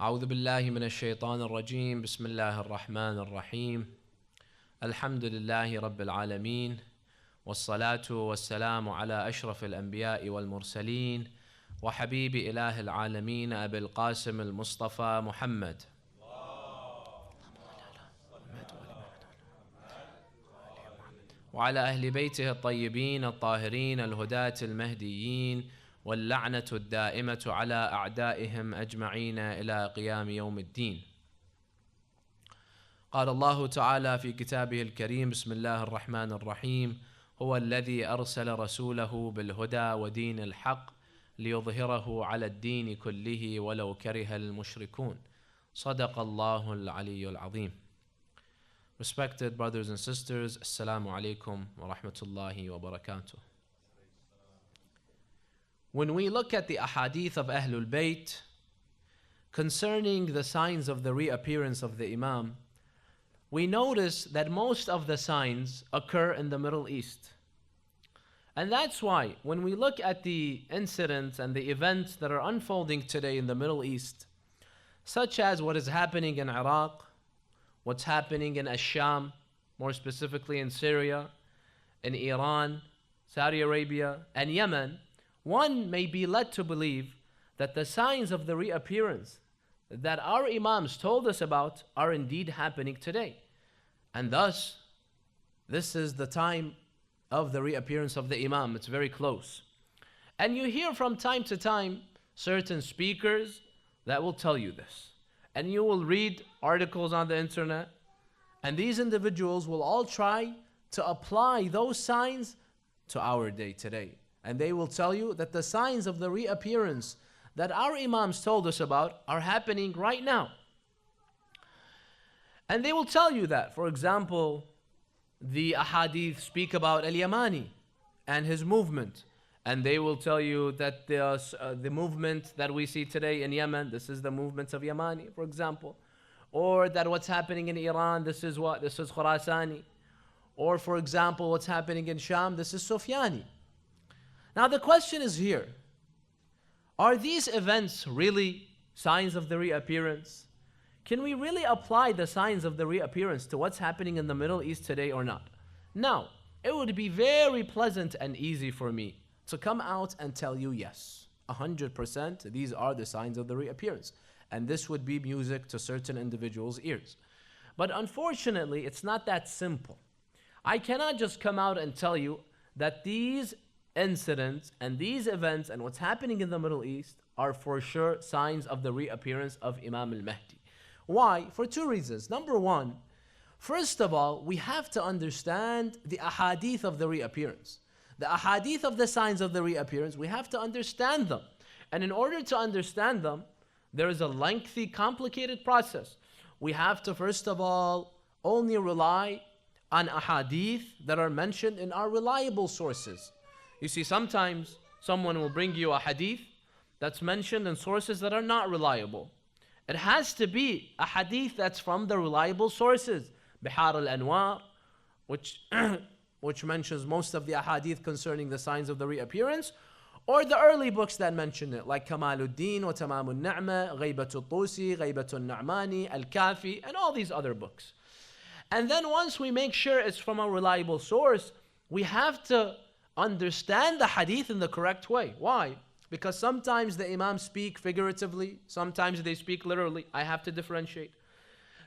أعوذ بالله من الشيطان الرجيم بسم الله الرحمن الرحيم الحمد لله رب العالمين والصلاة والسلام على أشرف الأنبياء والمرسلين وحبيب إله العالمين أبي القاسم المصطفى محمد وعلى أهل بيته الطيبين الطاهرين الهداة المهديين واللعنة الدائمة على أعدائهم أجمعين إلى قيام يوم الدين. قال الله تعالى في كتابه الكريم بسم الله الرحمن الرحيم هو الذي أرسل رسوله بالهدى ودين الحق ليظهره على الدين كله ولو كره المشركون. صدق الله العلي العظيم. Respected brothers and sisters, Assalamu alaikum wa rahmatullahi wa barakatuh. When we look at the ahadith of Ahlul Bayt concerning the signs of the reappearance of the Imam, we notice that most of the signs occur in the Middle East. And that's why when we look at the incidents and the events that are unfolding today in the Middle East, such as what is happening in Iraq, what's happening in Ash-Sham, more specifically in Syria, in Iran, Saudi Arabia, and Yemen, one may be led to believe that the signs of the reappearance that our Imams told us about are indeed happening today. And thus, this is the time of the reappearance of the Imam. It's very close. And you hear from time to time certain speakers that will tell you this. And you will read articles on the internet, and these individuals will all try to apply those signs to our day today. And they will tell you that the signs of the reappearance that our Imams told us about are happening right now. And they will tell you that, for example, the ahadith speak about Al-Yamani and his movement. And they will tell you that the movement that we see today in Yemen, this is the movements of Yamani, for example. Or that what's happening in Iran, this is what? This is Khurasani. Or for example, what's happening in Sham, this is Sufyani. Now the question is here, are these events really signs of the reappearance? Can we really apply the signs of the reappearance to what's happening in the Middle East today or not? Now, it would be very pleasant and easy for me to come out and tell you yes, 100% these are the signs of the reappearance. And this would be music to certain individuals' ears. But unfortunately, it's not that simple. I cannot just come out and tell you that these incidents and these events and what's happening in the Middle East are for sure signs of the reappearance of Imam Al-Mahdi. Why? For two reasons. Number one, first of all, we have to understand the ahadith of the reappearance. The ahadith of the signs of the reappearance, we have to understand them. And in order to understand them, there is a lengthy, complicated process. We have to, first of all, only rely on ahadith that are mentioned in our reliable sources. You see, sometimes someone will bring you a hadith that's mentioned in sources that are not reliable. It has to be a hadith that's from the reliable sources. Bihar al-Anwar, which mentions most of the ahadith concerning the signs of the reappearance, or the early books that mention it, like Kamaluddin wa Tamamul Na'ma, Ghaybatul Tusi, Ghaybatul Na'mani, Al-Kafi, and all these other books. And then once we make sure it's from a reliable source, we have to understand the hadith in the correct way. Why? Because sometimes the Imams speak figuratively, sometimes they speak literally. I have to differentiate.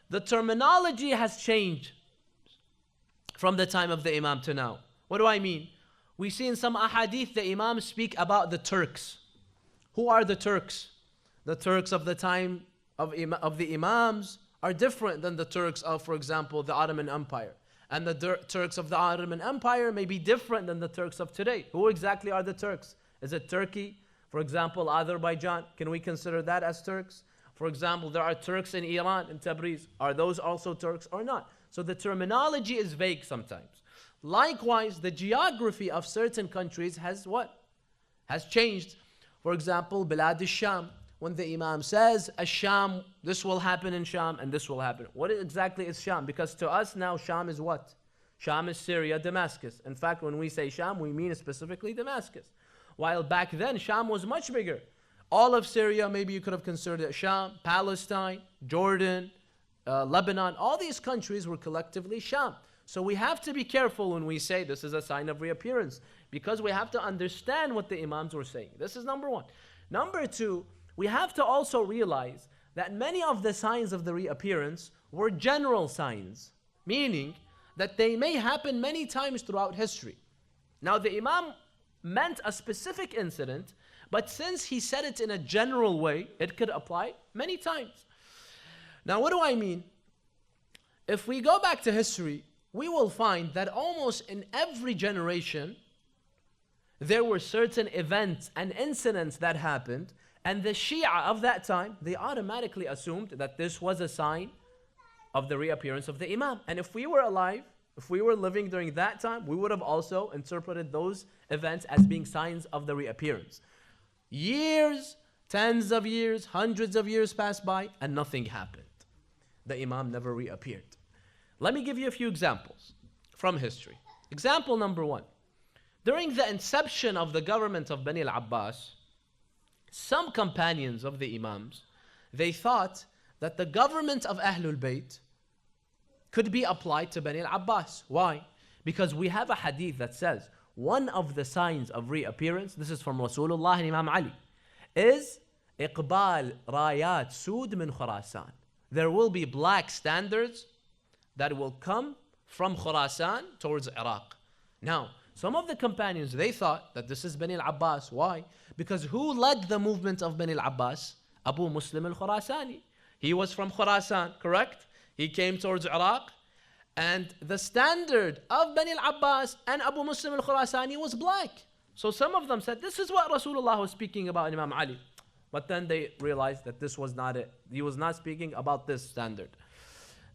The terminology has changed from the time of the Imam to now. What do I mean? We see in some ahadith the Imams speak about the Turks. Who are the Turks? The Turks of the time of the Imams are different than the Turks of, for example, the Ottoman Empire. And the Turks of the Ottoman Empire may be different than the Turks of today. Who exactly are the Turks? Is it Turkey? For example, Azerbaijan. Can we consider that as Turks? For example, there are Turks in Iran, in Tabriz. Are those also Turks or not? So the terminology is vague sometimes. Likewise, the geography of certain countries has what? Has changed. For example, Bilad al-Sham. When the Imam says, Ash-Sham, this will happen in Sham and this will happen. What exactly is Sham? Because to us now, Sham is what? Sham is Syria, Damascus. In fact, when we say Sham, we mean specifically Damascus. While back then, Sham was much bigger. All of Syria, maybe you could have considered it Sham, Palestine, Jordan, Lebanon. All these countries were collectively Sham. So we have to be careful when we say this is a sign of reappearance, because we have to understand what the Imams were saying. This is number one. Number two, we have to also realize that many of the signs of the reappearance were general signs, meaning that they may happen many times throughout history. Now the Imam meant a specific incident, but since he said it in a general way, it could apply many times. Now what do I mean? If we go back to history, we will find that almost in every generation, there were certain events and incidents that happened, and the Shia of that time, they automatically assumed that this was a sign of the reappearance of the Imam. And if we were alive, if we were living during that time, we would have also interpreted those events as being signs of the reappearance. Years, tens of years, hundreds of years passed by, and nothing happened. The Imam never reappeared. Let me give you a few examples from history. Example number one. During the inception of the government of Bani al-Abbas, some companions of the Imams, they thought that the government of Ahlul Bayt could be applied to Bani al-Abbas. Why? Because we have a hadith that says one of the signs of reappearance, this is from Rasulullah and Imam Ali, is Iqbal Rayat Sud min Khurasan. There will be black standards that will come from Khurasan towards Iraq. Now, some of the companions, they thought that this is Bani al-Abbas. Why? Because who led the movement of Bani al-Abbas? Abu Muslim al-Khurasani. He was from Khurasan, correct? He came towards Iraq, and the standard of Bani al-Abbas and Abu Muslim al-Khurasani was black. So some of them said, this is what Rasulullah was speaking about in Imam Ali. But then they realized that this was not it. He was not speaking about this standard.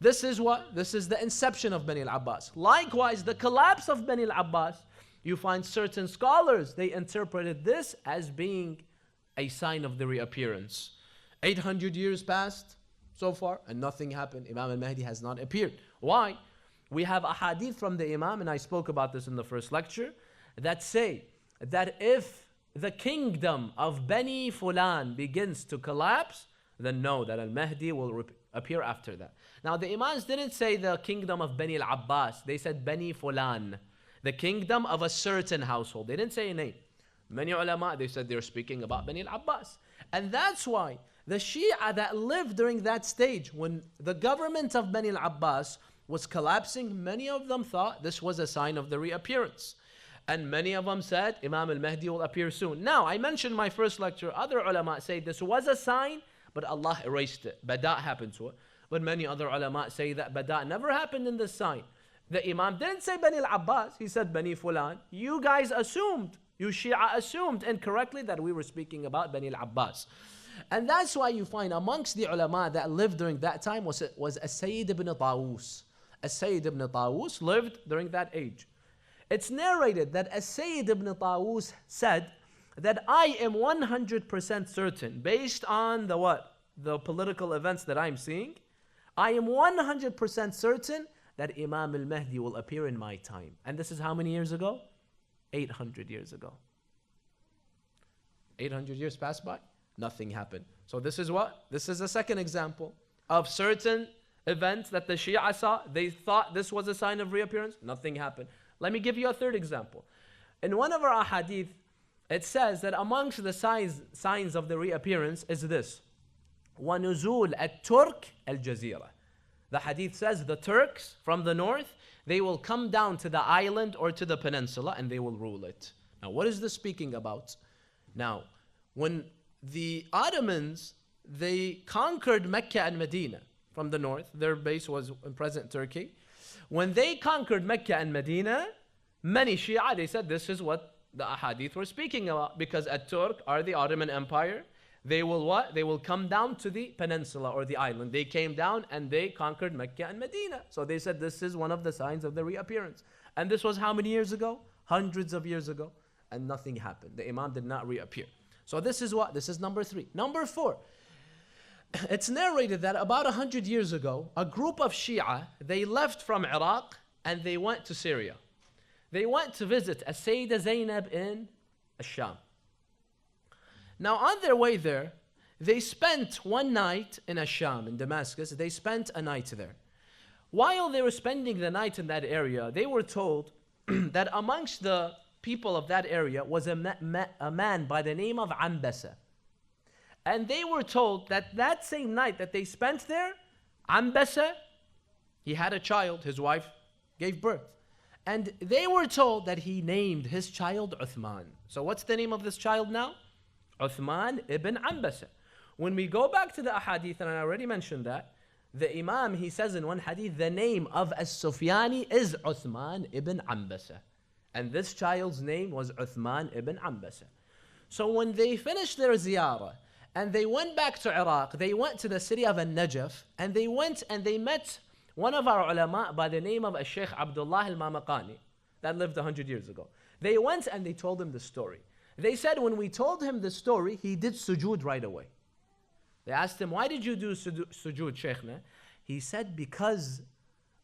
This is what? This is the inception of Bani al-Abbas. Likewise, the collapse of Bani al-Abbas, you find certain scholars, they interpreted this as being a sign of the reappearance. 800 years passed so far and nothing happened. Imam al-Mahdi has not appeared. Why? We have a hadith from the Imam, and I spoke about this in the first lecture, that say that if the kingdom of Bani Fulan begins to collapse, then know that al-Mahdi will appear after that. Now the Imams didn't say the kingdom of Bani al-Abbas, they said Bani Fulan, the kingdom of a certain household. They didn't say a name. Many ulama, they said they're speaking about Bani al-Abbas. And that's why the Shia that lived during that stage, when the government of Bani al-Abbas was collapsing, many of them thought this was a sign of the reappearance. And many of them said Imam al-Mahdi will appear soon. Now, I mentioned in my first lecture, other ulama say this was a sign, but Allah erased it. Bada happened to it. But many other ulama say that Bada never happened in this sign. The Imam didn't say Bani al-Abbas, he said Bani Fulan. You guys assumed, you Shia assumed incorrectly that we were speaking about Bani al-Abbas. And that's why you find amongst the ulama that lived during that time was As-Sayyid ibn Tawus. As-Sayyid ibn Tawus lived during that age. It's narrated that As-Sayyid ibn Tawus said that I am 100% certain, based on the what? The political events that I'm seeing, I am 100% certain that Imam al-Mahdi will appear in my time. And this is how many years ago? 800 years ago. 800 years passed by, nothing happened. So this is what? This is a second example of certain events that the Shia saw. They thought this was a sign of reappearance, nothing happened. Let me give you a third example. In one of our ahadith, it says that amongst the signs of the reappearance is this: وَنُزُولَ التُّرْكِ الْجَزِيرَةِ. The hadith says the Turks from the north, they will come down to the island or to the peninsula and they will rule it. Now, what is this speaking about? Now, when the Ottomans, they conquered Mecca and Medina from the north, their base was in present Turkey. When they conquered Mecca and Medina, many Shia, they said this is what the ahadith were speaking about, because at-Turk are the Ottoman Empire. They will what? They will come down to the peninsula or the island. They came down and they conquered Mecca and Medina. So they said this is one of the signs of the reappearance. And this was how many years ago? Hundreds of years ago. And nothing happened. The Imam did not reappear. So this is what? This is number 3. Number 4. It's narrated that about 100 years ago, a group of Shia, they left from Iraq and they went to Syria. They went to visit As-Sayyida Zainab in Sham. Now on their way there, they spent one night in Asham, in Damascus. They spent a night there. While they were spending the night in that area, they were told that amongst the people of that area was a man by the name of Ambasa. And they were told that that same night that they spent there, Ambasa, he had a child, his wife gave birth. And they were told that he named his child Uthman. So what's the name of this child now? Uthman ibn Ambasa. When we go back to the ahadith, and I already mentioned that, the Imam, he says in one hadith, the name of As-Sufyani is Uthman ibn Ambasa. And this child's name was Uthman ibn Ambasa. So when they finished their ziyarah, and they went back to Iraq, they went to the city of Al-Najaf, and they went and they met one of our ulama by the name of Sheikh Abdullah al-Mamaqani, that lived 100 years ago. They went and they told him the story. They said when we told him the story, he did sujood right away. They asked him, why did you do sujood, Shaykhna? He said, because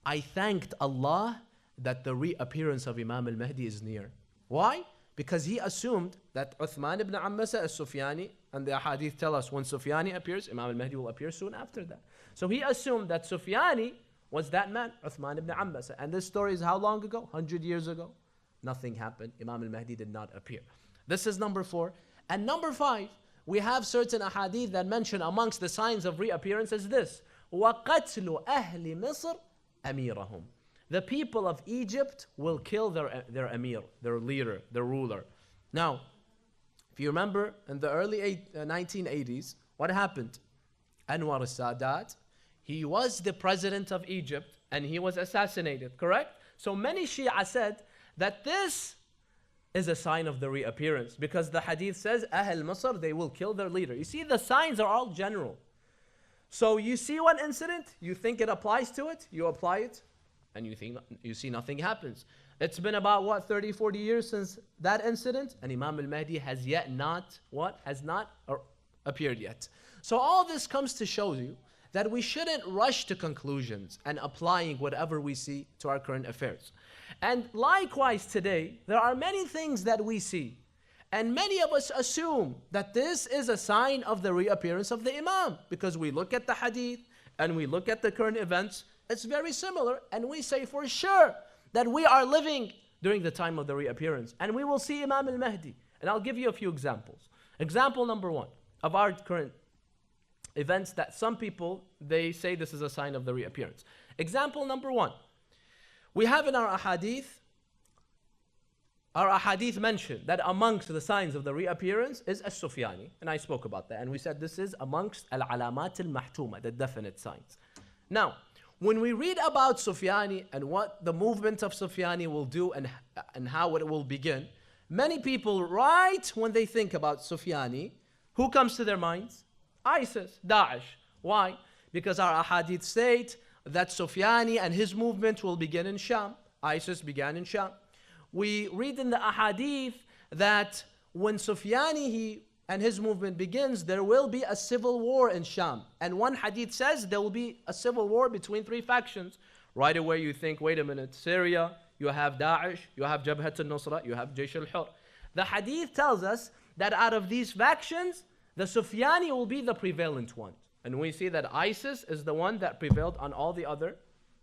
I thanked Allah that the reappearance of Imam al-Mahdi is near. Why? Because he assumed that Uthman ibn Ambasa as-Sufyani, and the hadith tell us when Sufyani appears, Imam al-Mahdi will appear soon after that. So he assumed that Sufyani was that man, Uthman ibn Ambasa. And this story is how long ago? 100 years ago. Nothing happened. Imam al-Mahdi did not appear. This is number 4. And number 5, we have certain ahadith that mention amongst the signs of reappearance is this. وَقَتْلُ أَهْلِ مِصْرِ أَمِيرَهُم. The people of Egypt will kill their emir, their leader, their ruler. Now, if you remember, in the early 1980s, what happened? Anwar al-Sadat, he was the president of Egypt, and he was assassinated, correct? So many Shia said that this is a sign of the reappearance, because the hadith says, Ahl Masr, they will kill their leader. You see, the signs are all general. So you see one incident, you think it applies to it, you apply it, and you see nothing happens. It's been about, what, 30, 40 years since that incident, and Imam al-Mahdi has yet not, has not appeared yet. So all this comes to show you that we shouldn't rush to conclusions and applying whatever we see to our current affairs. And likewise today, there are many things that we see, and many of us assume that this is a sign of the reappearance of the Imam, because we look at the hadith and we look at the current events, it's very similar, and we say for sure that we are living during the time of the reappearance, and we will see Imam al-Mahdi. And I'll give you a few examples. Example number 1 of our current events that some people, they say this is a sign of the reappearance. Example number 1. We have in our ahadith mention that amongst the signs of the reappearance is As-Sufyani, and I spoke about that, and we said this is amongst al-alamat al-mahtuma, the definite signs. Now, when we read about Sufyani and what the movement of Sufyani will do and how it will begin, many people, right when they think about Sufyani, who comes to their minds? ISIS, Daesh. Why? Because our ahadith state that Sufyani and his movement will begin in Sham. ISIS began in Sham. We read in the ahadith that when Sufyani and his movement begins, there will be a civil war in Sham. And one hadith says there will be a civil war between 3 factions. Right away you think, wait a minute, Syria, you have Daesh, you have Jabhat al-Nusra, you have Jaysh al-Hur. The hadith tells us that out of these factions, the Sufyani will be the prevalent one. And we see that ISIS is the one that prevailed on all the other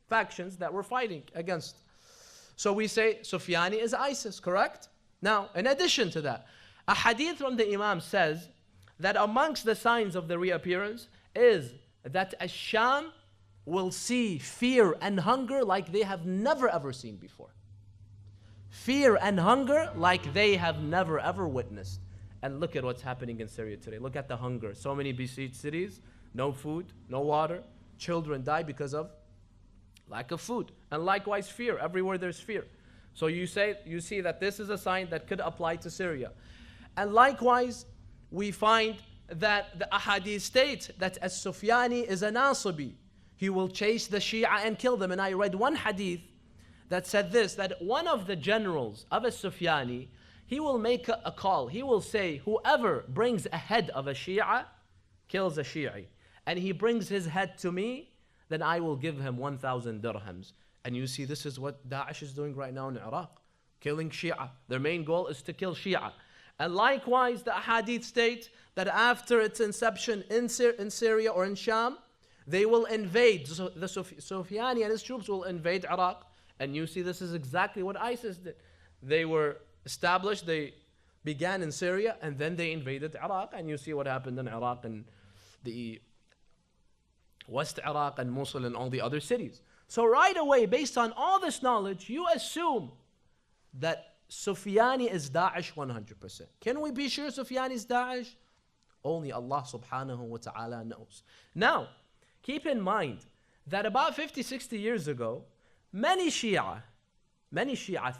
factions that were fighting against. So we say Sufyani is ISIS, correct? Now, in addition to that, a hadith from the Imam says that amongst the signs of the reappearance is that Ash-Sham will see fear and hunger like they have never ever seen before. Fear and hunger like they have never ever witnessed. And look at what's happening in Syria today. Look at the hunger. So many besieged cities, no food, no water. Children die because of lack of food. And likewise fear. Everywhere there's fear. So you see that this is a sign that could apply to Syria. And likewise, we find that the ahadith state that As-Sufyani is a Nasibi. He will chase the Shia and kill them. And I read one hadith that said this, that one of the generals of As-Sufyani, he will make a call. He will say, whoever brings a head of a Shia kills a Shi'i. And he brings his head to me, then I will give him 1,000 dirhams. And you see, this is what Daesh is doing right now in Iraq, killing Shia. Their main goal is to kill Shia. And likewise, the Hadith state that after its inception in Syria or in Sham, they will invade, so the Sufyani and his troops will invade Iraq. And you see this is exactly what ISIS did. They were established, they began in Syria, and then they invaded Iraq. And you see what happened in Iraq and the West Iraq and Mosul and all the other cities. So right away, based on all this knowledge, you assume that Sufyani is Daesh 100%. Can we be sure Sufyani is Daesh? Only Allah subhanahu wa ta'ala knows. Now, keep in mind that about 50, 60 years ago, many Shia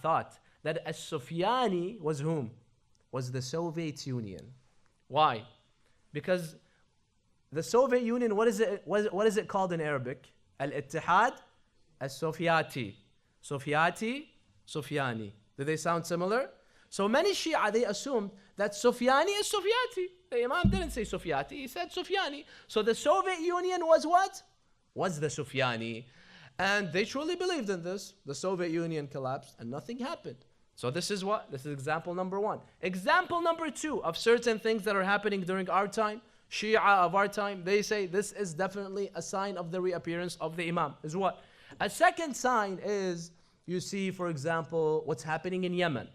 thought that As-Sufyani was whom? Was the Soviet Union. Why? Because the Soviet Union, what is it called in Arabic? Al-Ittihad As-Sofiati. Sofiati, Sufyani. Do they sound similar? So many Shia, they assumed that Sufyani is Sofiati. The Imam didn't say Sofiati, he said Sufyani. So the Soviet Union was what? Was the Sufyani. And they truly believed in this. The Soviet Union collapsed and nothing happened. So this is what? This is example number one. Example number two of certain things that are happening during our time. Shia of our time, they say this is definitely a sign of the reappearance of the Imam. Is what? A second sign is, you see, for example, what's happening in Yemen.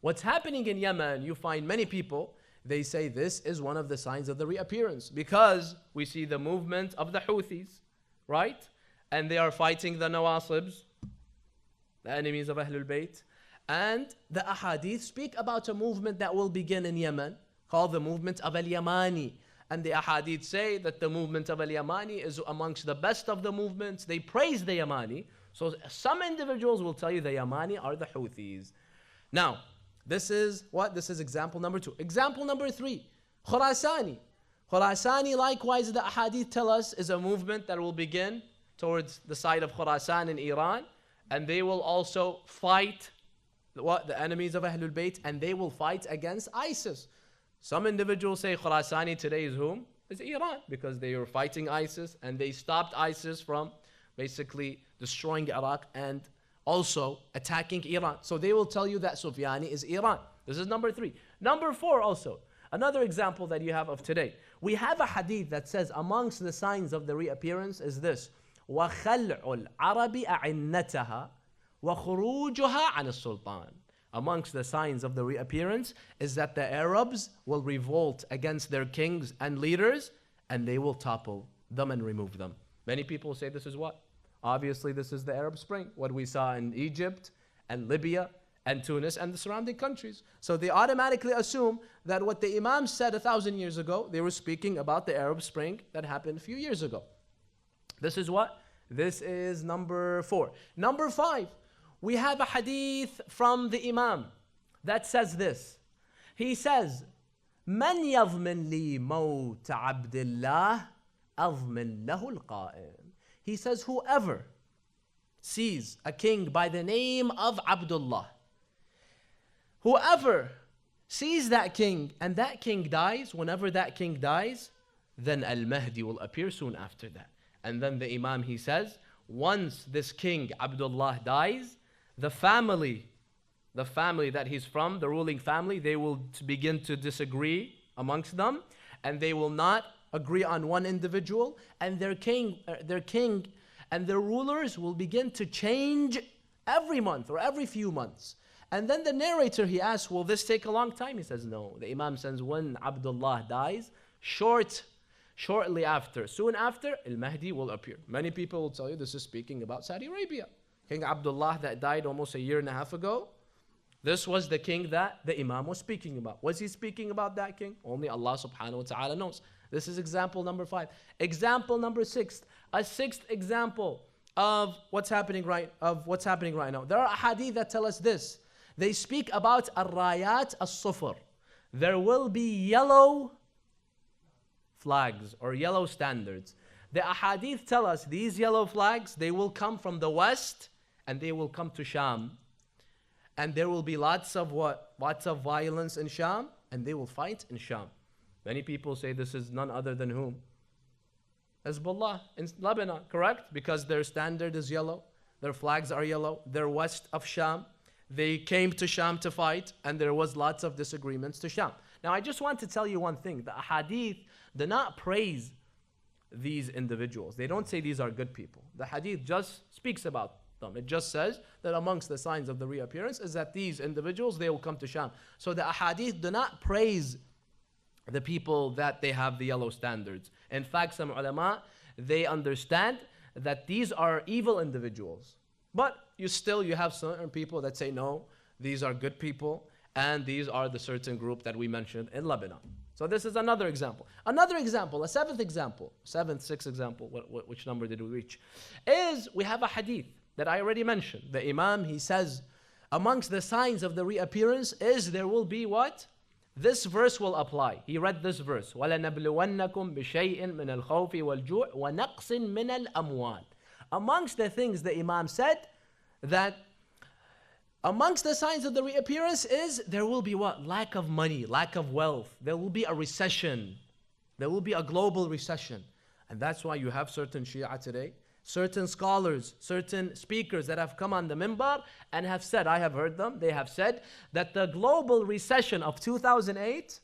What's happening in Yemen, you find many people, they say this is one of the signs of the reappearance because we see the movement of the Houthis, right? And they are fighting the Nawasibs, the enemies of Ahlul Bayt. And the Ahadith speak about a movement that will begin in Yemen called the movement of Al-Yamani. And the Ahadith say that the movement of Al-Yamani is amongst the best of the movements. They praise the Yamani. So some individuals will tell you the Yamani are the Houthis. Now, this is what? This is example number two. Example number three, Khurasani. Khurasani, likewise, the Ahadith tell us, is a movement that will begin towards the side of Khurasan in Iran. And they will also fight the enemies of Ahlul Bayt, and they will fight against ISIS. Some individuals say Khurasani today is whom? Is Iran, because they were fighting ISIS and they stopped ISIS from basically destroying Iraq and also attacking Iran. So they will tell you that Sufyani is Iran. This is number three. Number four also, another example that you have of today. We have a hadith that says amongst the signs of the reappearance is this: وَخَلْعُ الْعَرَبِ أَعِنَّتَهَا وَخُرُوجُهَا عَنِ السُّلْطَانِ. Amongst the signs of the reappearance is that the Arabs will revolt against their kings and leaders and they will topple them and remove them. Many people say this is what? Obviously this is the Arab Spring, what we saw in Egypt and Libya and Tunis and the surrounding countries. So they automatically assume that what the Imam said 1,000 years ago, they were speaking about the Arab Spring that happened a few years ago. This is what? This is number four. Number five, we have a hadith from the Imam that says this. He says, مَنْ يَضْمِنْ لِي مَوْتَ عَبْدِ اللَّهِ أَضْمِنْ لَهُ الْقَائِمِ. He says, whoever sees a king by the name of Abdullah, whoever sees that king and that king dies, whenever that king dies, then Al-Mahdi will appear soon after that. And then the Imam, he says, once this king Abdullah dies, the family that he's from, the ruling family, they will begin to disagree amongst them, and they will not agree on one individual, and their king and their rulers will begin to change every month or every few months. And then the narrator, he asks, will this take a long time? He says, no. The Imam says, when Abdullah dies, shortly after, soon after, Al-Mahdi will appear. Many people will tell you this is speaking about Saudi Arabia. King Abdullah that died almost a year and a half ago, this was the king that the Imam was speaking about. Was he speaking about that king? Only Allah subhanahu wa ta'ala knows. This is example number five. Example number six, a sixth example of what's happening right now. There are hadith that tell us this. They speak about al-rayat al-sufr. There will be yellow flags or yellow standards. The ahadith tell us these yellow flags, they will come from the west and they will come to Sham. And there will be lots of what? Lots of violence in Sham, and they will fight in Sham. Many people say this is none other than whom? Hezbollah in Lebanon, correct? Because their standard is yellow, their flags are yellow, they're west of Sham. They came to Sham to fight, and there was lots of disagreements to Sham. Now, I just want to tell you one thing. The Hadith do not praise these individuals. They don't say these are good people. The Hadith just speaks about them. It just says that amongst the signs of the reappearance is that these individuals, they will come to Sham. So the Hadith do not praise the people that they have the yellow standards. In fact, some ulama, they understand that these are evil individuals. But you have certain people that say, no, these are good people, and these are the certain group that we mentioned in Lebanon. So this is another example. Another example, a sixth example, which number did we reach? Is we have a hadith that I already mentioned. The Imam, he says, amongst the signs of the reappearance is there will be what? This verse will apply. He read this verse. وَلَنَبْلُوَنَّكُمْ بِشَيْءٍ مِّنَ الْخَوْفِ وَالْجُوعِ وَنَقْصٍ مِّنَ الْأَمْوَالِ. Amongst the things the Imam said, that amongst the signs of the reappearance is there will be what? Lack of money, lack of wealth. There will be a recession. There will be a global recession. And that's why you have certain Shia today, certain scholars, certain speakers that have come on the minbar and have said, I have heard them, they have said that the global recession of 2008,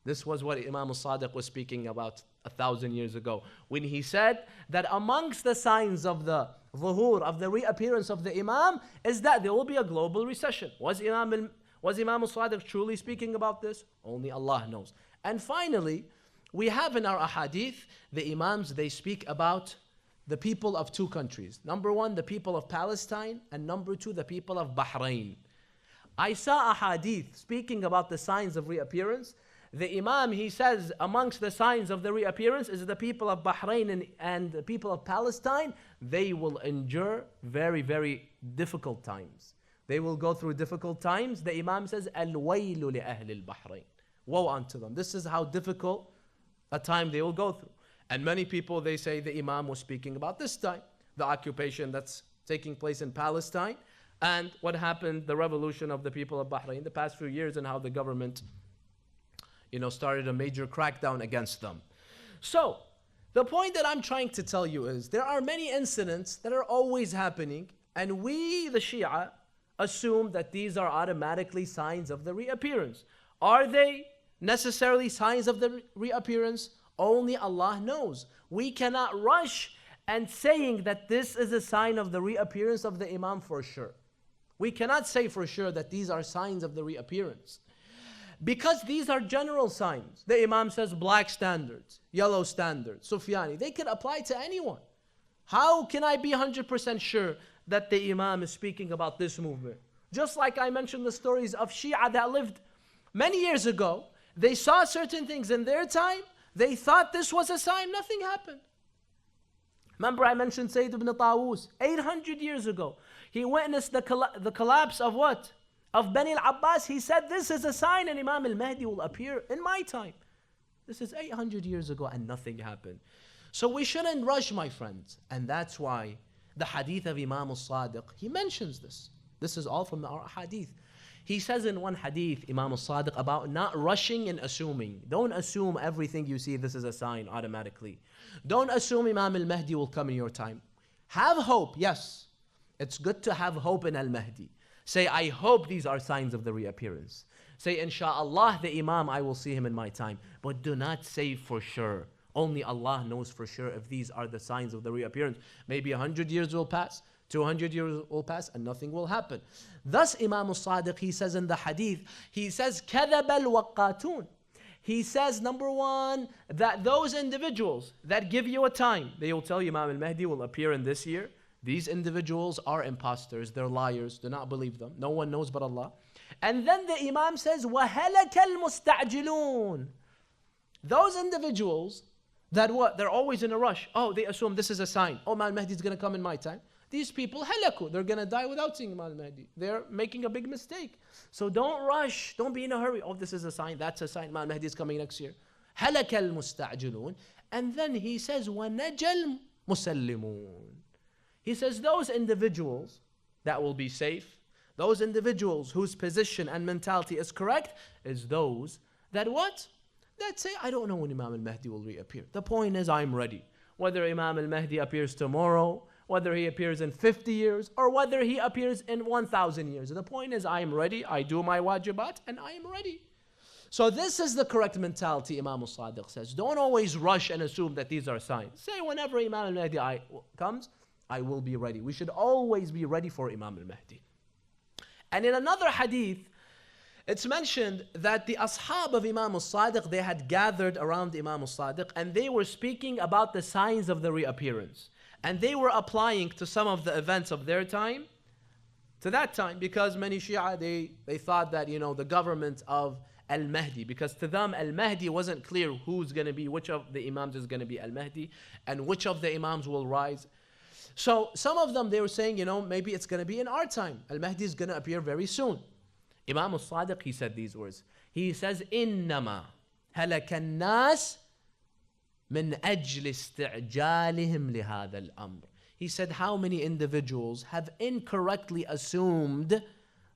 this was what Imam Al-Sadiq was speaking about 1,000 years ago, when he said that amongst the signs of the zuhur, of the reappearance of the Imam, is that there will be a global recession. Was Imam Al-Sadiq truly speaking about this? Only Allah knows. And finally, we have in our ahadith, the Imams, they speak about the people of two countries. Number one, the people of Palestine, and number two, the people of Bahrain. I saw a hadith speaking about the signs of reappearance. The Imam, he says, amongst the signs of the reappearance is the people of Bahrain and the people of Palestine. They will endure very, very difficult times. They will go through difficult times. The Imam says, Al-waylu li ahli al-Bahrain. Woe unto them. This is how difficult a time they will go through. And many people, they say the Imam was speaking about this time, the occupation that's taking place in Palestine, and what happened, the revolution of the people of Bahrain the past few years, and how the government started a major crackdown against them. So, the point that I'm trying to tell you is there are many incidents that are always happening, and we, the Shia, assume that these are automatically signs of the reappearance. Are they necessarily signs of the reappearance? Only Allah knows. We cannot rush and saying that this is a sign of the reappearance of the Imam for sure. We cannot say for sure that these are signs of the reappearance. Because these are general signs. The Imam says black standards, yellow standards, Sufyani. They could apply to anyone. How can I be 100% sure that the Imam is speaking about this movement? Just like I mentioned the stories of Shia that lived many years ago. They saw certain things in their time. They thought this was a sign. Nothing happened. Remember I mentioned Sayyid ibn Tawus, 800 years ago. He witnessed the collapse of what? Of Bani al-Abbas. He said this is a sign and Imam al-Mahdi will appear in my time. This is 800 years ago and nothing happened. So we shouldn't rush, my friends. And that's why the hadith of Imam al-Sadiq, he mentions this. This is all from our hadith. He says in one hadith, Imam al-Sadiq, about not rushing and assuming. Don't assume everything you see, this is a sign automatically. Don't assume Imam al-Mahdi will come in your time. Have hope, yes. It's good to have hope in al-Mahdi. Say, I hope these are signs of the reappearance. Say, inshallah, the Imam, I will see him in my time. But do not say for sure. Only Allah knows for sure if these are the signs of the reappearance. Maybe 100 years will pass, 200 years will pass, and nothing will happen. Thus, Imam al-Sadiq, he says in the hadith, he says, كَذَبَ الْوَقَّاتُونَ. He says, number one, that those individuals that give you a time, they will tell you Imam al-Mahdi will appear in this year. These individuals are imposters, they're liars, do not believe them. No one knows but Allah. And then the Imam says, وَهَلَكَ الْمُسْتَعْجِلُونَ. Those individuals that what? They're always in a rush. Oh, they assume this is a sign. Oh, Imam al-Mahdi is going to come in my time. These people, halaku, they're going to die without seeing Imam al-Mahdi. They're making a big mistake. So don't rush, don't be in a hurry. Oh, this is a sign, that's a sign, Imam al-Mahdi is coming next year. هَلَكَ الْمُسْتَعْجِلُونَ. And then he says, وَنَجَى الْمُسَلِّمُونَ. He says those individuals that will be safe, those individuals whose position and mentality is correct, is those that what? That say, I don't know when Imam al-Mahdi will reappear. The point is, I'm ready. Whether Imam al-Mahdi appears tomorrow, whether he appears in 50 years, or whether he appears in 1,000 years. The point is, I am ready, I do my wajibat, and I am ready. So this is the correct mentality, Imam al-Sadiq says. Don't always rush and assume that these are signs. Say whenever Imam al-Mahdi comes, I will be ready. We should always be ready for Imam al-Mahdi. And in another hadith, it's mentioned that the ashab of Imam al-Sadiq, they had gathered around Imam al-Sadiq and they were speaking about the signs of the reappearance. And they were applying to some of the events of their time, to that time, because many Shia, they thought that, the government of Al-Mahdi, because to them Al-Mahdi wasn't clear who's going to be, which of the Imams is going to be Al-Mahdi, and which of the Imams will rise. So some of them, they were saying, maybe it's going to be in our time. Al-Mahdi is going to appear very soon. Imam al-Sadiq, he said these words. He says, إِنَّمَا هَلَكَ النَّاسِ مِنْ أَجْلِ اسْتِعْجَالِهِمْ لِهَذَا الْأَمْرِ. He said, how many individuals have incorrectly assumed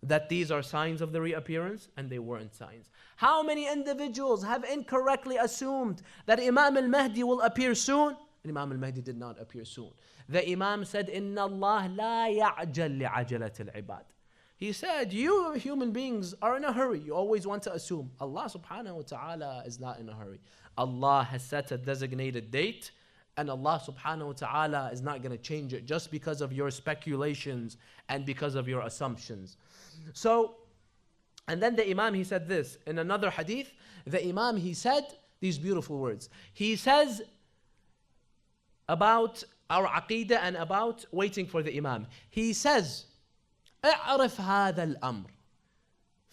that these are signs of the reappearance, and they weren't signs. How many individuals have incorrectly assumed that Imam al-Mahdi will appear soon, and Imam al-Mahdi did not appear soon. The Imam said, إِنَّ اللَّهَ لَا يَعْجَلْ لِعَجَلَةِ الْعِبَادِ. He said, you human beings are in a hurry. You always want to assume. Allah subhanahu wa ta'ala is not in a hurry. Allah has set a designated date, and Allah subhanahu wa ta'ala is not going to change it just because of your speculations and because of your assumptions. So, and then the Imam, he said this. In another hadith, the Imam, he said these beautiful words. He says about our aqidah and about waiting for the Imam. He says, اعرف هذا الأمر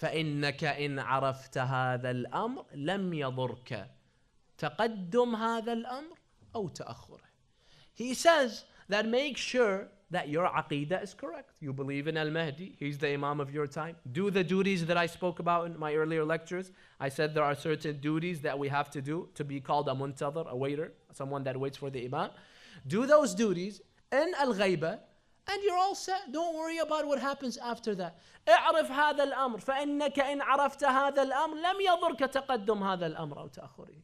فإنك إن عرفت هذا الأمر لم يضرك تقدم هذا الأمر أو تأخره. He says that make sure that your aqidah is correct. You believe in Al-Mahdi, he's the Imam of your time. Do the duties that I spoke about in my earlier lectures. I said there are certain duties that we have to do to be called a muntadhir, a waiter, someone that waits for the Imam. Do those duties in al-ghayba, and you're all set. Don't worry about what happens after that. اعرف هذا الأمر فإنك إن عرفت هذا الأمر لم يضرك تقدم هذا الأمر أو تأخره.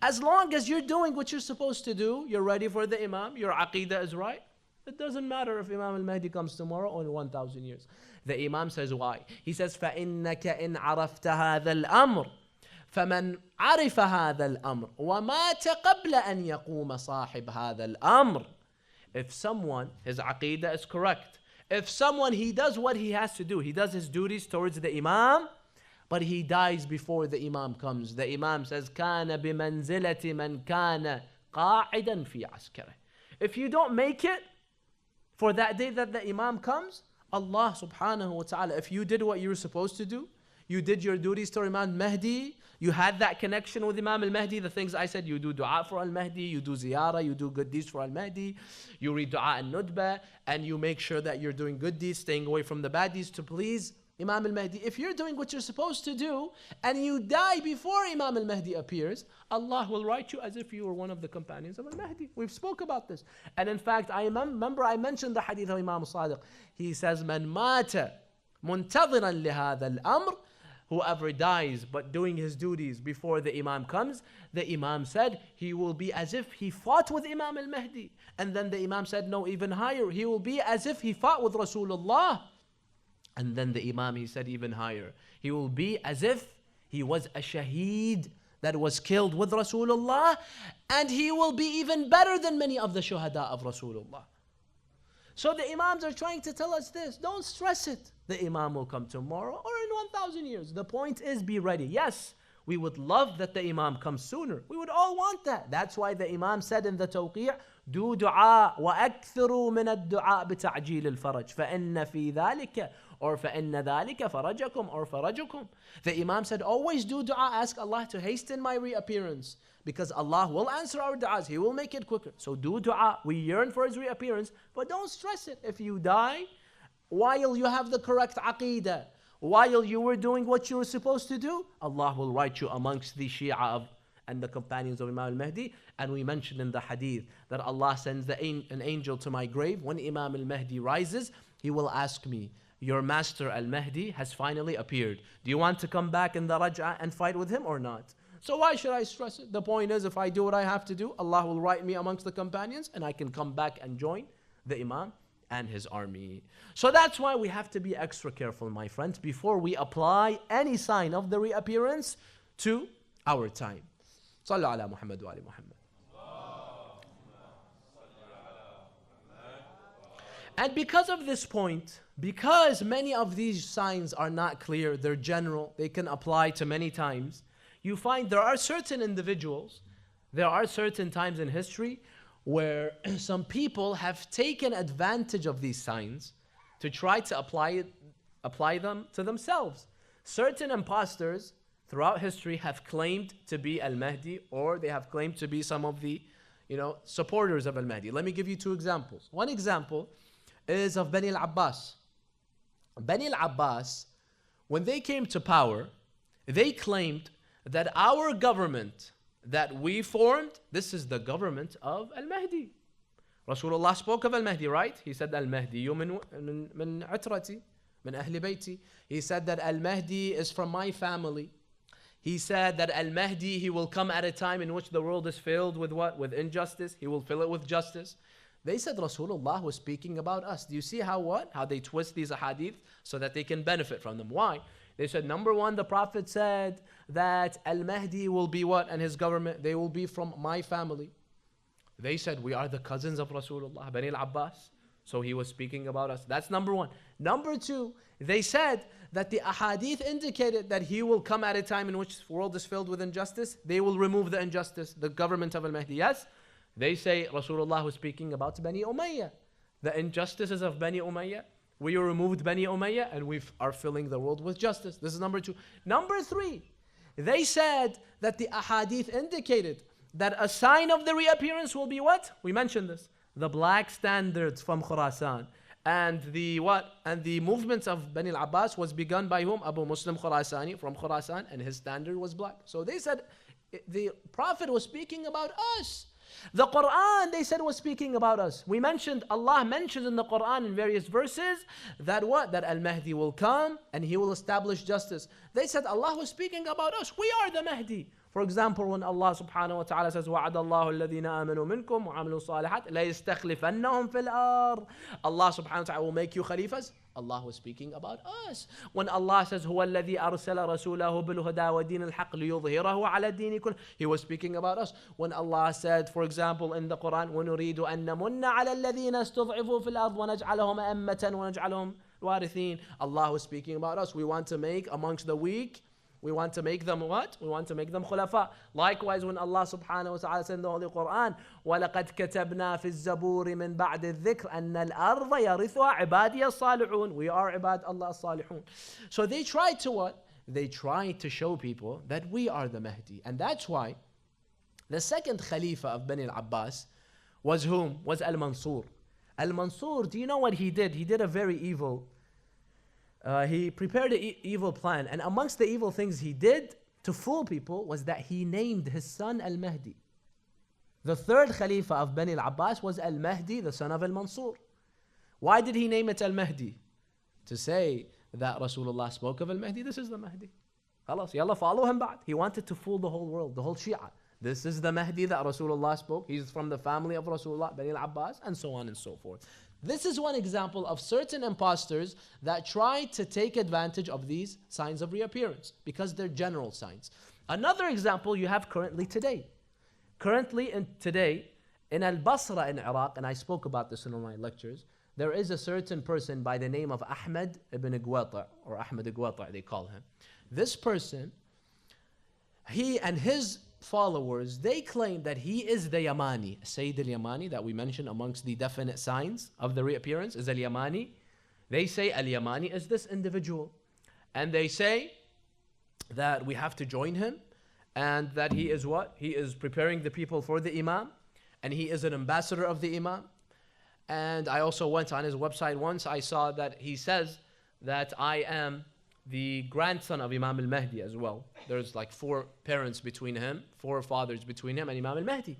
As long as you're doing what you're supposed to do, you're ready for the Imam, your aqidah is right, it doesn't matter if Imam al-Mahdi comes tomorrow or in 1,000 years. The Imam says why? He says فإنك إن عرفت هذا الأمر فمن عرف هذا الأمر ومات قبل أن يقوم صاحب هذا الأمر. If someone, his aqidah is correct, if someone, he does what he has to do, he does his duties towards the Imam, but he dies before the Imam comes. The Imam says, كَانَ بِمَنْزِلَةِ مَنْ كَانَ قَاعِدًا فِي عَسْكَرِهِ. If you don't make it for that day that the Imam comes, Allah subhanahu wa ta'ala, if you did what you were supposed to do, you did your duties to Imam Mahdi, you had that connection with Imam al-Mahdi, the things I said, you do dua for al-Mahdi, you do ziyarah, you do good deeds for al-Mahdi, you read dua al-Nudba, and you make sure that you're doing good deeds, staying away from the bad deeds to please Imam al-Mahdi. If you're doing what you're supposed to do, and you die before Imam al-Mahdi appears, Allah will write you as if you were one of the companions of al-Mahdi. We've spoke about this. And in fact, I remember I mentioned the hadith of Imam al-Sadiq. He says, "Man mata muntadhiran lihadha al-amr," whoever dies but doing his duties before the Imam comes, the Imam said he will be as if he fought with Imam al-Mahdi. And then the Imam said, no, even higher, he will be as if he fought with Rasulullah. And then the Imam, he said even higher, he will be as if he was a shaheed that was killed with Rasulullah, and he will be even better than many of the shuhada of Rasulullah. So the Imams are trying to tell us this. Don't stress it. The Imam will come tomorrow or in 1,000 years. The point is, be ready. Yes, we would love that the Imam comes sooner. We would all want that. That's why the Imam said in the Tawqi', do dua وَأَكْثِرُوا مِنَ الدُّعَاء بِتَعْجِيلِ الْفَرَجِ فَإِنَّ فِي ذَلِكَ or فَإِنَّ ذَلِكَ فَرَجَكُمْ or فَرَجُكُمْ. The Imam said, always do dua, ask Allah to hasten my reappearance, because Allah will answer our du'as. He will make it quicker. So do dua. We yearn for His reappearance, but don't stress it. If you die while you have the correct aqidah, while you were doing what you were supposed to do, Allah will write you amongst the Shia and the companions of Imam al-Mahdi. And we mentioned in the hadith that Allah sends an angel to my grave. When Imam al-Mahdi rises, he will ask me, your master al-Mahdi has finally appeared. Do you want to come back in the raj'ah and fight with him or not? So why should I stress it? The point is, if I do what I have to do, Allah will write me amongst the companions and I can come back and join the Imam and his army. So that's why we have to be extra careful, my friends, before we apply any sign of the reappearance to our time. Sallu ala Muhammad wa ali Muhammad. And because of this point, because many of these signs are not clear, they're general, they can apply to many times, you find there are certain individuals, there are certain times in history where some people have taken advantage of these signs to try to apply them to themselves. Certain imposters throughout history have claimed to be Al-Mahdi, or they have claimed to be some of the supporters of Al-Mahdi. Let me give you two examples. One example is of Bani al-Abbas. Bani al-Abbas, when they came to power, they claimed that our government that we formed, this is the government of Al-Mahdi. Rasulullah spoke of Al-Mahdi, right? He said, Al-Mahdi min atrati, min ahli bayti. He said that Al-Mahdi is from my family. He said that Al-Mahdi, he will come at a time in which the world is filled with what? With injustice. He will fill it with justice. They said Rasulullah was speaking about us. Do you see how they twist these ahadith so that they can benefit from them? Why? They said, number one, the Prophet said that Al-Mahdi will be what? And his government, they will be from my family. They said, we are the cousins of Rasulullah, Bani al-Abbas. So he was speaking about us. That's number one. Number two, they said that the ahadith indicated that he will come at a time in which the world is filled with injustice. They will remove the injustice, the government of Al-Mahdi. Yes? They say Rasulullah was speaking about Bani Umayyah. The injustices of Bani Umayyah. We removed Bani Umayyah and we are filling the world with justice. This is number two. Number three, they said that the ahadith indicated that a sign of the reappearance will be what? We mentioned this. The black standards from Khurasan. And the what? And the movements of Bani al-Abbas was begun by whom? Abu Muslim Khurasani from Khurasan, and his standard was black. So they said the Prophet was speaking about us. The Quran, they said, was speaking about us. We mentioned, Allah mentioned in the Quran in various verses that what? That Al-Mahdi will come and he will establish justice. They said Allah was speaking about us. We are the Mahdi. For example, when Allah subhanahu wa ta'ala says, وَعَدَ اللَّهُ الَّذِينَ آمَنُوا مِنْكُمْ وَعَمِلُوا الصَّالِحَاتِ لَيَسْتَخْلِفَنَّهُمْ فِي الْأَرْضِ. Allah subhanahu wa ta'ala will make you khalifas. Allah was speaking about us. When Allah says, هُوَ الَّذِي أَرْسَلَ رَسُولَهُ بِالْهُدَى وَدِينِ الْحَقِّ لِيُظْهِرَهُ عَلَى الدِّينِ كُلِّهِ, He was speaking about us. When Allah said, for example, in the Quran, وَنُرِيدُ أَن نَمُنَّ عَلَى الَّذِينَ اسْتُضْعِفُوا فِي الْأَرْضِ وَنَجْعَلَهُمْ أَئِمَّةً وَنَجْعَلَهُمْ الْوَارِثِينَ. Allah was speaking about us. We want to make amongst the weak, we want to make them what? We want to make them khulafa. Likewise, when Allah subhanahu wa ta'ala said in the Holy Quran, وَلَقَدْ كَتَبْنَا فِي الزَّبُورِ مِنْ بَعْدِ الذِّكْرِ أَنَّ الْأَرْضَ يَرِثُهَا عِبَادِيَ الصَّالِحُونَ. We are ibad Allah as-salihun. So they tried to what? They tried to show people that we are the Mahdi. And that's why the second Khalifa of Bani al-Abbas was whom? Was Al-Mansur. Al-Mansur, do you know what he did? He did a very evil he prepared an evil plan, and amongst the evil things he did to fool people was that he named his son Al-Mahdi. The third Khalifa of Bani al-Abbas was Al-Mahdi, the son of Al-Mansur. Why did he name it Al-Mahdi? To say that Rasulullah spoke of Al-Mahdi, this is the Mahdi. Khalas, yalla, follow him back. He wanted to fool the whole world, the whole Shia. This is the Mahdi that Rasulullah spoke. He's from the family of Rasulullah, Bani al-Abbas, and so on and so forth. This is one example of certain imposters that try to take advantage of these signs of reappearance because they're general signs. Another example you have currently today. Today, in Al-Basra in Iraq, and I spoke about this in one of my lectures, there is a certain person by the name of Ahmad ibn Qwata, or Ahmad Qwata they call him. This person, he and his followers, they claim that he is the Yamani. Sayyid al-Yamani that we mentioned amongst the definite signs of the reappearance is al-Yamani. They say al-Yamani is this individual. And they say that we have to join him and that he is what? He is preparing the people for the Imam and he is an ambassador of the Imam. And I also went on his website once. I saw that he says that I am the grandson of Imam al-Mahdi as well. There's like 4 parents between him, 4 fathers between him and Imam al-Mahdi.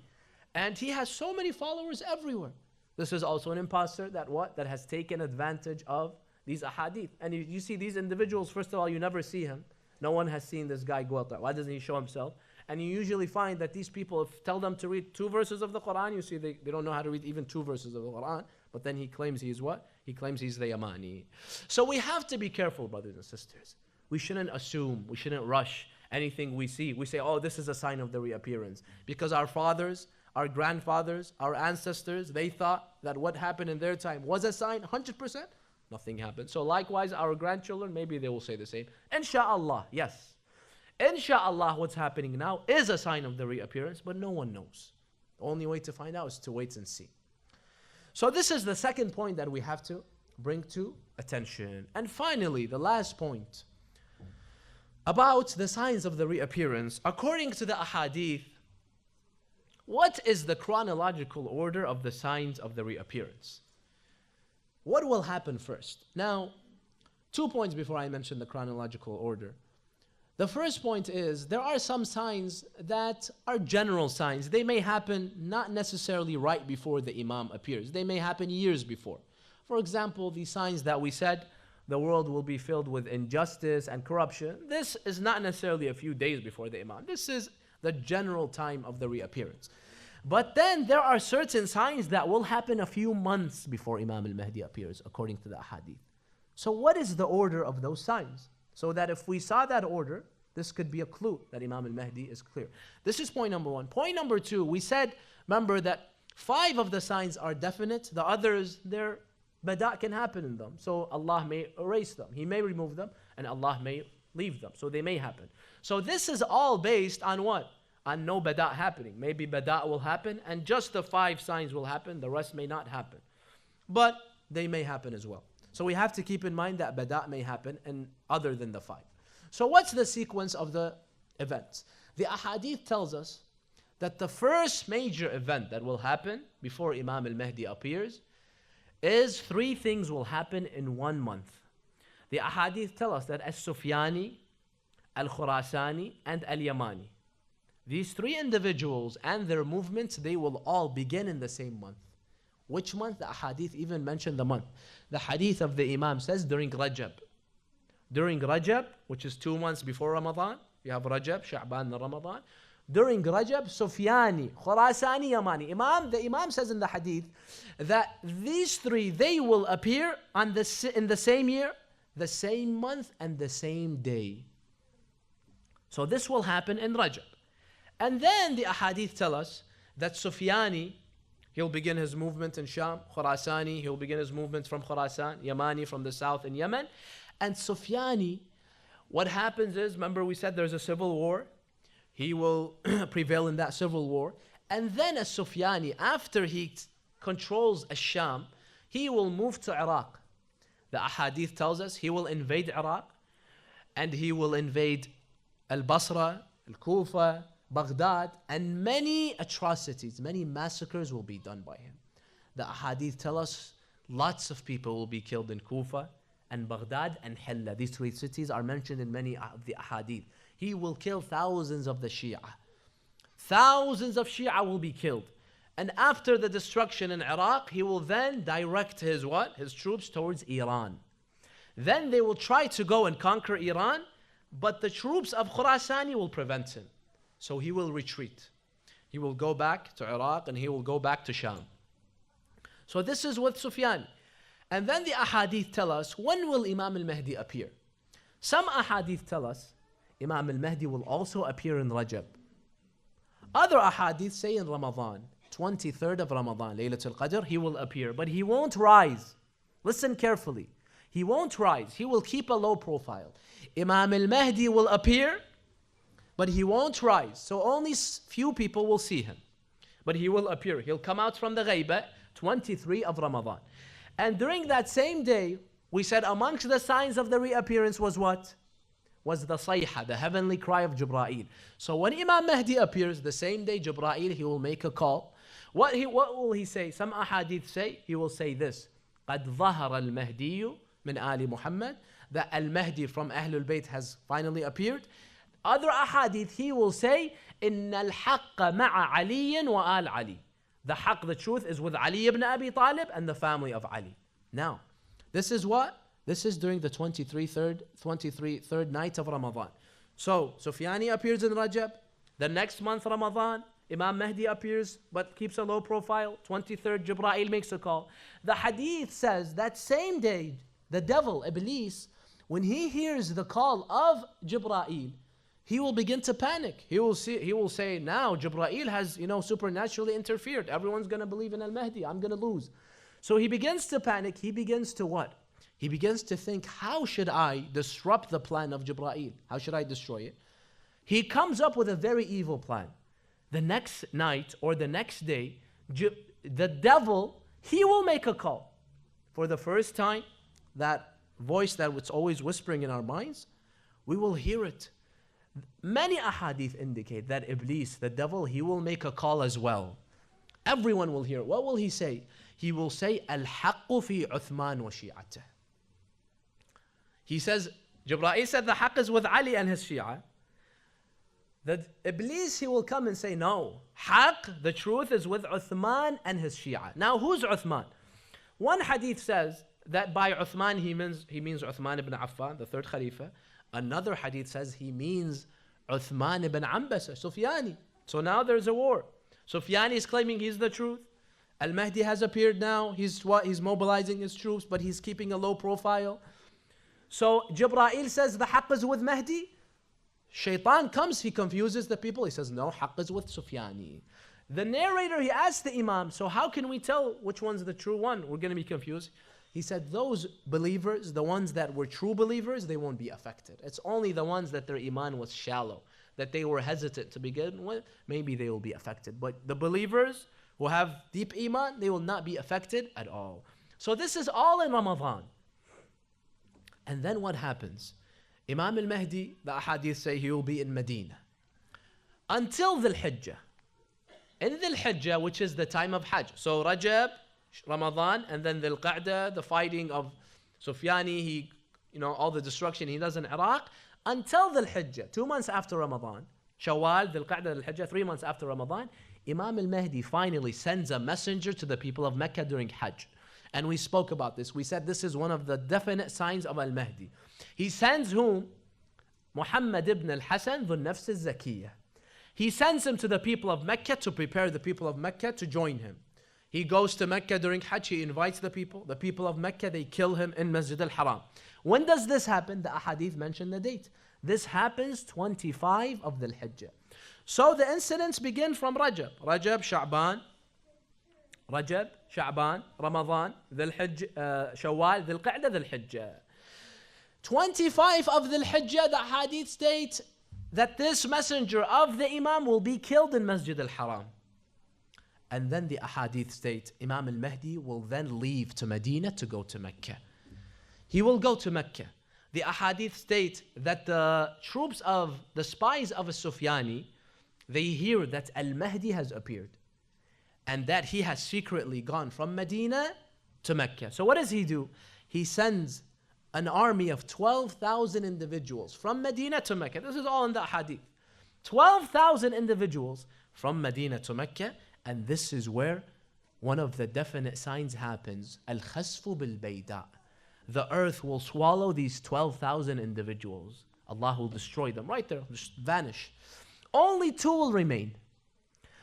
And he has so many followers everywhere. This is also an imposter that what? That has taken advantage of these ahadith. And you see these individuals, first of all, you never see him. No one has seen this guy Qwata. Why doesn't he show himself? And you usually find that these people, if tell them to read 2 verses of the Quran, you see they don't know how to read even 2 verses of the Quran. But then he claims he is what? He claims he's the Yamani. So we have to be careful, brothers and sisters. We shouldn't assume, we shouldn't rush anything we see. We say, oh, this is a sign of the reappearance. Because our fathers, our grandfathers, our ancestors, they thought that what happened in their time was a sign, 100%. Nothing happened. So likewise, our grandchildren, maybe they will say the same. Insha'Allah, yes. Insha'Allah, what's happening now is a sign of the reappearance, but no one knows. The only way to find out is to wait and see. So this is the second point that we have to bring to attention. And finally, the last point about the signs of the reappearance. According to the ahadith, what is the chronological order of the signs of the reappearance? What will happen first? Now, 2 points before I mention the chronological order. The first point is there are some signs that are general signs. They may happen not necessarily right before the Imam appears. They may happen years before. For example, the signs that we said, the world will be filled with injustice and corruption. This is not necessarily a few days before the Imam. This is the general time of the reappearance. But then there are certain signs that will happen a few months before Imam Al-Mahdi appears, according to the ahadith. So what is the order of those signs? So that if we saw that order, this could be a clue that Imam Al-Mahdi is clear. This is point number one. Point number two, we said, remember that 5 of the signs are definite. The others, their bada' can happen in them. So Allah may erase them. He may remove them, and Allah may leave them. So they may happen. So this is all based on what? On no bada' happening. Maybe bada' will happen, and just the 5 signs will happen. The rest may not happen. But they may happen as well. So we have to keep in mind that bada' may happen and other than the 5. So what's the sequence of the events? The ahadith tells us that the first major event that will happen before Imam Al-Mahdi appears is 3 things will happen in 1 month. The ahadith tell us that As-Sufyani, Al-Khurasani, and Al-Yamani, these 3 individuals and their movements, they will all begin in the same month. Which month? The hadith even mentioned the month. The hadith of the Imam says during Rajab. During Rajab, which is 2 months before Ramadan, you have Rajab, Sha'ban, and Ramadan. During Rajab, Sufyani, Khurasani, Yamani. The Imam says in the hadith that these 3, they will appear in the same year, the same month, and the same day. So this will happen in Rajab. And then the ahadith tell us that Sufyani, he'll begin his movement in Sham. Khurasani, he'll begin his movement from Khurasan. Yamani from the south in Yemen. And Sufyani, what happens is, remember we said there's a civil war. He will prevail in that civil war. And then as Sufyani, after he controls Sham, he will move to Iraq. The ahadith tells us he will invade Iraq. And he will invade Al-Basra, Al-Kufa, Baghdad, and many atrocities, many massacres will be done by him. The ahadith tell us lots of people will be killed in Kufa and Baghdad and Hilla. These 3 cities are mentioned in many of the ahadith. He will kill thousands of the Shia. Thousands of Shia will be killed. And after the destruction in Iraq, he will then direct his what? His troops towards Iran. Then they will try to go and conquer Iran, but the troops of Khurasani will prevent him. So he will retreat. He will go back to Iraq and he will go back to Sham. So this is with Sufyan. And then the ahadith tell us, when will Imam Al-Mahdi appear? Some ahadith tell us Imam Al-Mahdi will also appear in Rajab. Other ahadith say in Ramadan, 23rd of Ramadan, Laylatul Qadr, he will appear. But he won't rise. Listen carefully. He won't rise. He will keep a low profile. Imam Al-Mahdi will appear, but he won't rise. So only few people will see him. But he will appear. He'll come out from the Ghaiba, 23 of Ramadan. And during that same day, we said amongst the signs of the reappearance was what? Was the Sayha, the heavenly cry of Jibreel. So when Imam Mahdi appears, the same day Jibreel, he will make a call. What will he say? Some ahadith say, he will say this. قَدْ ظَهَرَ الْمَهْدِيُّ مِنْ آلِ مُحَمَّدٍ. That Al-Mahdi from Ahlul Bayt has finally appeared. Other ahadith, he will say, إِنَّ الْحَقَّ مَعَ عَلِيٍّ وَآلْ عَلِي. The haqq, the truth, is with Ali ibn Abi Talib and the family of Ali. Now, this is what? This is during the 23rd night of Ramadan. So, Sufyani appears in Rajab. The next month, Ramadan, Imam Mahdi appears but keeps a low profile. 23rd, Jibreel makes a call. The hadith says that same day, the devil, Iblis, when he hears the call of Jibreel, he will begin to panic. He will say, now Jibreel has, supernaturally interfered. Everyone's going to believe in Al-Mahdi. I'm going to lose. So he begins to panic. He begins to what? He begins to think, how should I disrupt the plan of Jibreel? How should I destroy it? He comes up with a very evil plan. The next night or the next day, the devil, he will make a call. For the first time, that voice that was always whispering in our minds, we will hear it. Many ahadith indicate that Iblis, the devil, he will make a call as well. Everyone will hear it. What will he say? He will say, Al-Haqqu fi Uthman wa shi'atah. He says, Jibreel said the haqq is with Ali and his Shia. That Iblis, he will come and say, no, haqq, the truth is with Uthman and his Shia. Now, who's Uthman? One hadith says that by Uthman he means Uthman ibn Affan, the third Khalifa. Another hadith says he means Uthman ibn Ambasa, Sufyani. So now there's a war. Sufyani is claiming he's the truth. Al-Mahdi has appeared now. He's mobilizing his troops, but he's keeping a low profile. So Jibreel says the haqq is with Mahdi. Shaitan comes, he confuses the people. He says, no, haqq is with Sufyani. The narrator, he asked the Imam, so how can we tell which one's the true one? We're going to be confused. He said, those believers, the ones that were true believers, they won't be affected. It's only the ones that their iman was shallow, that they were hesitant to begin with, maybe they will be affected. But the believers who have deep iman, they will not be affected at all. So this is all in Ramadan. And then what happens? Imam al-Mahdi, the ahadith say he will be in Medina until Dhul Hijjah. In Dhul Hijjah, which is the time of Hajj. So Rajab, Ramadan, and then Dhul Qa'dah, the fighting of Sufyani, all the destruction he does in Iraq, until Dhul Hijjah, 2 months after Ramadan. Shawwal, Dhul Qa'dah, Dhul Hijjah, 3 months after Ramadan, Imam al-Mahdi finally sends a messenger to the people of Mecca during Hajj. And we spoke about this. We said this is one of the definite signs of al-Mahdi. He sends whom? Muhammad ibn al-Hassan, dhul nafs al-Zakiyah. He sends him to the people of Mecca to prepare the people of Mecca to join him. He goes to Mecca during Hajj, he invites the people. The people of Mecca, they kill him in Masjid al-Haram. When does this happen? The ahadith mention the date. This happens 25 of Dhul Hijjah. So the incidents begin from Rajab, Sha'ban, Ramadan, Dhul Hijjah, Shawwal, Dhul Qa'dah, Dhul Hijjah. 25 of Dhul Hijjah, the hadith state that this messenger of the Imam will be killed in Masjid al-Haram. And then the ahadith state Imam al-Mahdi will then leave to Medina to go to Mecca. He will go to Mecca. The ahadith state that the troops of the spies of Sufyani, they hear that al-Mahdi has appeared and that he has secretly gone from Medina to Mecca. So what does he do? He sends an army of 12,000 individuals from Medina to Mecca. This is all in the hadith. 12,000 individuals from Medina to Mecca, and this is where one of the definite signs happens. Al-Khasfu bil-Bayda. The earth will swallow these 12,000 individuals. Allah will destroy them right there, just vanish. Only 2 will remain.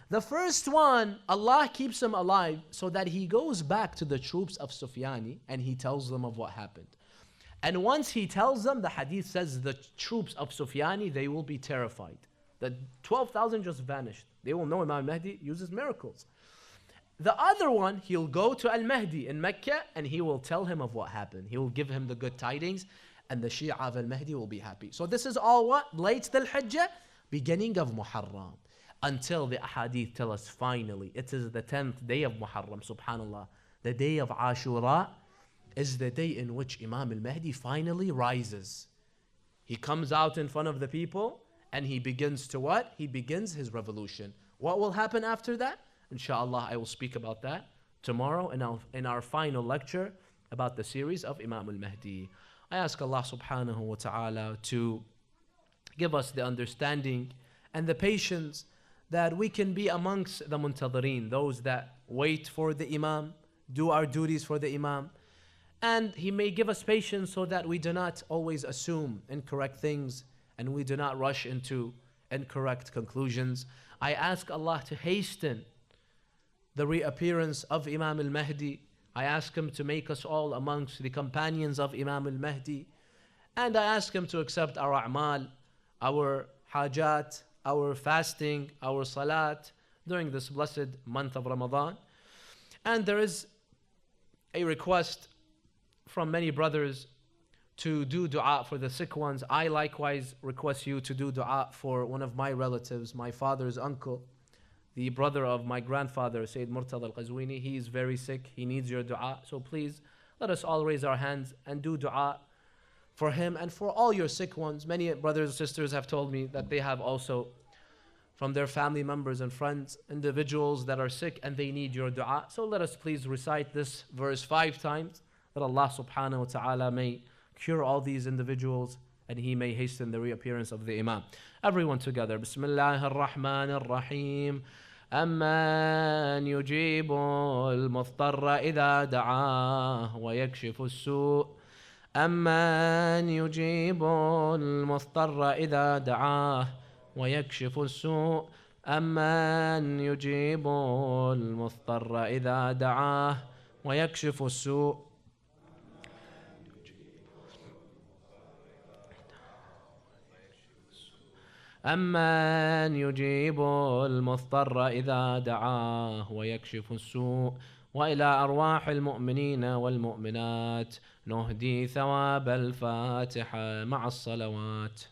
The first one, Allah keeps him alive so that he goes back to the troops of Sufyani and he tells them of what happened. And once he tells them, the hadith says the troops of Sufyani, they will be terrified. The 12,000 just vanished. They will know Imam Mahdi uses miracles. The other one, he'll go to Al-Mahdi in Mecca and he will tell him of what happened. He will give him the good tidings and the Shia of Al-Mahdi will be happy. So this is all what? Late Dhul Hijjah, beginning of Muharram. Until the ahadith tell us finally, it is the 10th day of Muharram, subhanallah. The day of Ashura is the day in which Imam al-Mahdi finally rises. He comes out in front of the people and he begins to what? He begins his revolution. What will happen after that? Inshallah, I will speak about that tomorrow in our final lecture about the series of Imam al-Mahdi. I ask Allah subhanahu wa ta'ala to give us the understanding and the patience that we can be amongst the muntadhirin, those that wait for the Imam, do our duties for the Imam. And He may give us patience so that we do not always assume incorrect things and we do not rush into incorrect conclusions. I ask Allah to hasten the reappearance of Imam Al-Mahdi. I ask Him to make us all amongst the companions of Imam Al-Mahdi. And I ask Him to accept our a'mal, our hajat, our fasting, our salat during this blessed month of Ramadan. And there is a request from many brothers to do dua for the sick ones. I likewise request you to do dua for one of my relatives, my father's uncle, the brother of my grandfather, Sayyid Murtada Al-Qazwini. He is very sick. He needs your dua. So please, let us all raise our hands and do dua for him and for all your sick ones. Many brothers and sisters have told me that they have also from their family members and friends, individuals that are sick and they need your dua. So let us please recite this verse 5 times, that Allah subhanahu wa ta'ala may cure all these individuals and He may hasten the reappearance of the Imam. Everyone together. Bismillah ar-Rahman ar-Rahim. أمن يجيب المضطر إذا دعاه ويكشف السوء أمن يجيب المضطر إذا دعاه ويكشف السوء أمن يجيب المضطر إذا دعاه ويكشف السوء أمن يجيب المضطر إذا دعاه ويكشف السوء وإلى أرواح المؤمنين والمؤمنات نهدي ثواب الفاتحة مع الصلوات.